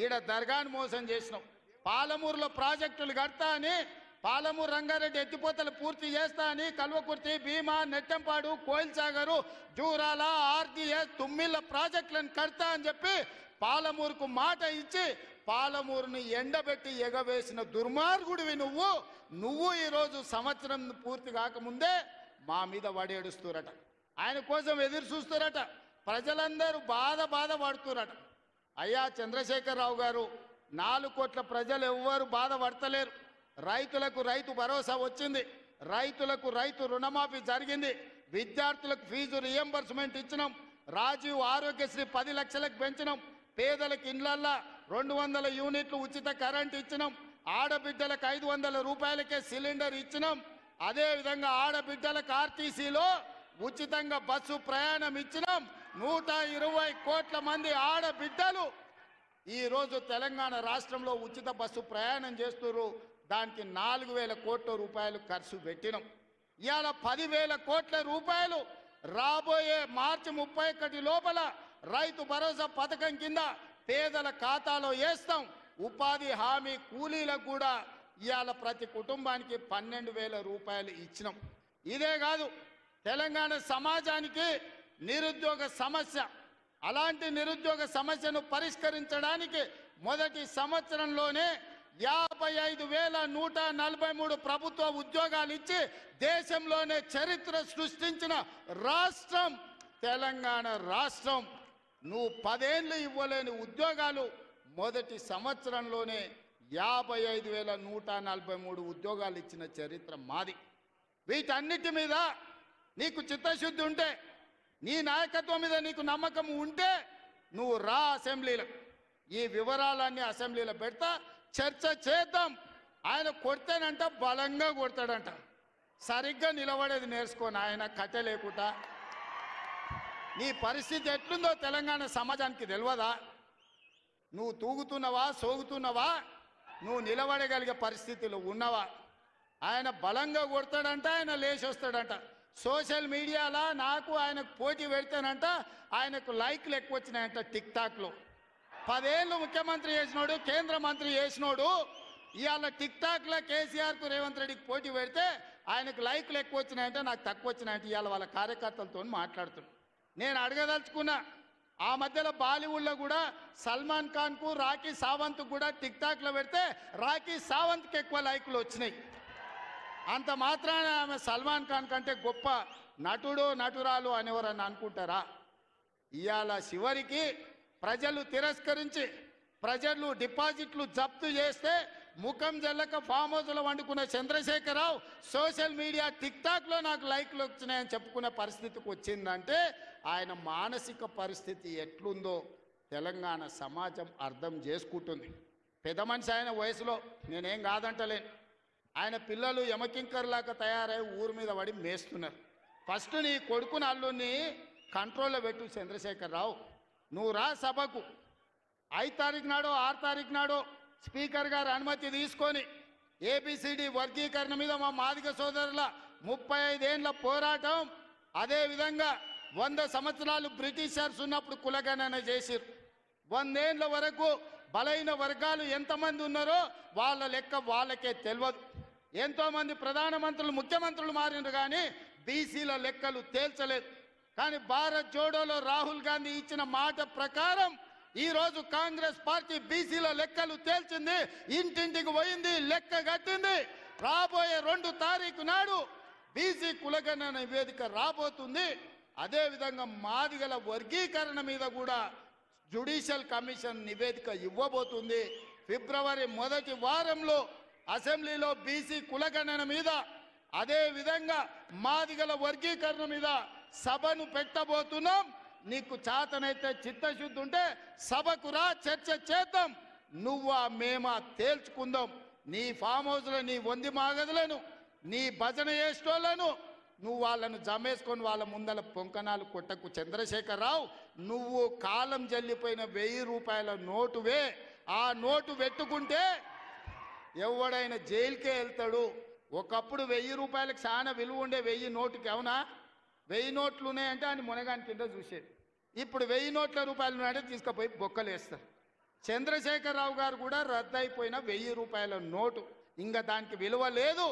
ఈడ దర్గాను మోసం చేసినావు. పాలమూరులో ప్రాజెక్టులు కడతా అని, పాలమూరు రంగారెడ్డి ఎత్తిపోతలు పూర్తి చేస్తా అని కల్వకుర్తి, భీమా, నెట్టంపాడు, కోయిల్ సాగరు, జూరాల, ఆర్జీఎస్, తుమ్మిళ్ళ ప్రాజెక్టులను కడతా అని చెప్పి పాలమూరుకు మాట ఇచ్చి పాలమూరుని ఎండబెట్టి ఎగవేసిన దుర్మార్గుడివి నువ్వు ఈరోజు సంవత్సరం పూర్తి కాకముందే మా మీద వడేడుస్తురట. ఆయన కోసం ఎదురు చూస్తురట. ప్రజలందరూ బాధ పడుతురట. అయ్యా చంద్రశేఖరరావు గారు, 4 కోట్ల ప్రజలు ఎవ్వరు బాధపడతలేరు. రైతులకు రైతు భరోసా వచ్చింది, రైతులకు రైతు రుణమాఫీ జరిగింది, విద్యార్థులకు ఫీజు రియంబర్స్మెంట్ ఇచ్చినాం, రాజీవ్ ఆరోగ్యశ్రీ 10 లక్షలకు పెంచినాం, పేదలకు ఇండ్లల్లా 200 యూనిట్లు ఉచిత కరెంట్ ఇచ్చినాం, ఆడబిడ్డలకు 500 రూపాయలకే సిలిండర్ ఇచ్చినాం. అదేవిధంగా ఆడబిడ్డలకు ఆర్టీసీలో ఉచితంగా బస్సు ప్రయాణం ఇచ్చినాం. 120 కోట్ల మంది ఆడబిడ్డలు ఈరోజు తెలంగాణ రాష్ట్రంలో ఉచిత బస్సు ప్రయాణం చేస్తున్నారు. దానికి 4,000 కోట్ల రూపాయలు ఖర్చు పెట్టినాం. ఇవాళ 10,000 కోట్ల రూపాయలు రాబోయే మార్చి 31 లోపల రైతు భరోసా పథకం కింద పేదల ఖాతాలో వేస్తాం. ఉపాధి హామీ కూలీలకు కూడా ఇవాళ ప్రతి కుటుంబానికి 12,000 రూపాయలు ఇచ్చినాం. ఇదే కాదు, తెలంగాణ సమాజానికి నిరుద్యోగ సమస్య, అలాంటి నిరుద్యోగ సమస్యను పరిష్కరించడానికి మొదటి సంవత్సరంలోనే 55,143 ప్రభుత్వ ఉద్యోగాలు ఇచ్చి దేశంలోనే చరిత్ర సృష్టించిన రాష్ట్రం తెలంగాణ రాష్ట్రం. నువ్వు 10 ఏళ్ళు ఇవ్వలేని ఉద్యోగాలు మొదటి సంవత్సరంలోనే 55,143 ఉద్యోగాలు ఇచ్చిన చరిత్ర మాది. వీటన్నిటి మీద నీకు చిత్తశుద్ధి ఉంటే, నీ నాయకత్వం మీద నీకు నమ్మకం ఉంటే నువ్వు రా అసెంబ్లీలో. ఈ వివరాలన్నీ అసెంబ్లీలో పెడతా, చర్చ చేద్దాం. ఆయన కొడితేనంట బలంగా కొడతాడంట. సరిగ్గా నిలబడేది నేర్చుకోని ఆయన కట్టె లేకుండా. నీ పరిస్థితి ఎట్లుందో తెలంగాణ సమాజానికి తెలియదా? నువ్వు తూగుతున్నావా, సోగుతున్నావా, నువ్వు నిలబడగలిగే పరిస్థితిలో ఉన్నవా? ఆయన బలంగా కొడతాడంట, ఆయన లేచి వస్తాడంట. సోషల్ మీడియాలో నాకు ఆయనకు పోటీ పెడితేనంట ఆయనకు లైక్లు ఎక్కువ వచ్చినాయంట. టిక్ టాక్లో 10 ఏళ్ళు ముఖ్యమంత్రి చేసినోడు, కేంద్ర మంత్రి చేసినోడు ఇవాళ టిక్ టాక్లో కేసీఆర్కు రేవంత్ రెడ్డికి పోటీ పెడితే ఆయనకు లైక్లు ఎక్కువ వచ్చినాయంటే నాకు తక్కువ వచ్చినాయంటే ఇవాళ వాళ్ళ కార్యకర్తలతో మాట్లాడుతున్నాను. నేను అడగదలుచుకున్నా, ఆ మధ్యలో బాలీవుడ్లో కూడా సల్మాన్ ఖాన్కు, రాఖీ సావంత్కు కూడా టిక్ టాక్లో పెడితే రాఖీ సావంత్కి ఎక్కువ లైక్లు వచ్చినాయి. అంత మాత్రాన ఆమె సల్మాన్ ఖాన్ కంటే గొప్ప నటుడు నటురాలు అనేవారని అనుకుంటారా? ఇవాళ చివరికి ప్రజలు తిరస్కరించి ప్రజలు డిపాజిట్లు జప్తు చేస్తే ముఖం జల్లక ఫామ్ హౌస్లో వండుకున్న చంద్రశేఖరరావు సోషల్ మీడియా టిక్ టాక్లో నాకు లైక్లు వచ్చినాయని చెప్పుకునే పరిస్థితికి వచ్చిందంటే ఆయన మానసిక పరిస్థితి ఎట్లుందో తెలంగాణ సమాజం అర్థం చేసుకుంటుంది. పెద్ద మనిషి ఆయన వయసులో, నేనేం కాదంటలేను. ఆయన పిల్లలు యమకింకర్లాగా తయారై ఊరి మీద పడి మేస్తున్నారు. ఫస్ట్ నీ కొడుకుని అల్లుని కంట్రోల్లో పెట్టు చంద్రశేఖరరావు. నువ్వు రా సభకు 5 తారీఖు నాడో 6 తారీఖు నాడో స్పీకర్ గారు అనుమతి తీసుకొని ఏబిసిడి వర్గీకరణ మీద మా మాదిగ సోదరుల 35 ఏళ్ల పోరాటం, అదేవిధంగా 100 సంవత్సరాలు బ్రిటిషర్స్ ఉన్నప్పుడు కులగణన చేసిరు. 100 ఏళ్ల వరకు బలైన వర్గాలు ఎంతమంది ఉన్నారో వాళ్ళ లెక్క వాళ్ళకే తెలియదు. ఎంతోమంది ప్రధానమంత్రులు, ముఖ్యమంత్రులు మారినారు కానీ బీసీల లెక్కలు తేల్చలేదు. కానీ భారత్ జోడోలో రాహుల్ గాంధీ ఇచ్చిన మాట ప్రకారం ఈరోజు కాంగ్రెస్ పార్టీ బీసీల లెక్కలు తేల్చింది, ఇంటింటికి పోయింది, లెక్క కట్టింది. రాబోయే 2 తారీఖు నాడు బీసీ కులగణన నివేదిక రాబోతుంది. అదేవిధంగా మాదిగల వర్గీకరణ మీద కూడా జ్యుడిషియల్ కమిషన్ నివేదిక ఇవ్వబోతుంది. ఫిబ్రవరి మొదటి వారంలో అసెంబ్లీలో బీసీ కులగణన మీద, అదేవిధంగా మాదిగల వర్గీకరణ మీద సభను పెట్టబోతున్నాం. నీకు చేతనైతే చిత్తశుద్ధి ఉంటే సభకు రా, చర్చ చేద్దాం. నువ్వా మేమా తేల్చుకుందాం. నీ ఫామ్ హౌస్లో నీ వంది మాగదులను, నీ భజన చేసేటోళ్లను నువ్వు వాళ్ళను జమేసుకొని వాళ్ళ ముందల పొంకనాలు కొట్టకు చంద్రశేఖరరావు. నువ్వు కాలం జల్లిపోయిన 1000 రూపాయల నోటువే. ఆ నోటు పెట్టుకుంటే ఎవడైనా జైలుకే వెళ్తాడు. ఒకప్పుడు 1000 రూపాయలకు చాలా విలువ ఉండే 1000 నోటుకి. అవునా? 1000 నోట్లు ఉన్నాయంటే అని మునగాని కింద చూసేది. ఇప్పుడు 1000 నోట్ల రూపాయలు ఉన్నాయంటే తీసుకుపోయి బొక్కలు వేస్తారు. చంద్రశేఖరరావు గారు కూడా రద్దయిపోయిన 1000 రూపాయల నోటు, ఇంకా దానికి విలువ లేదు.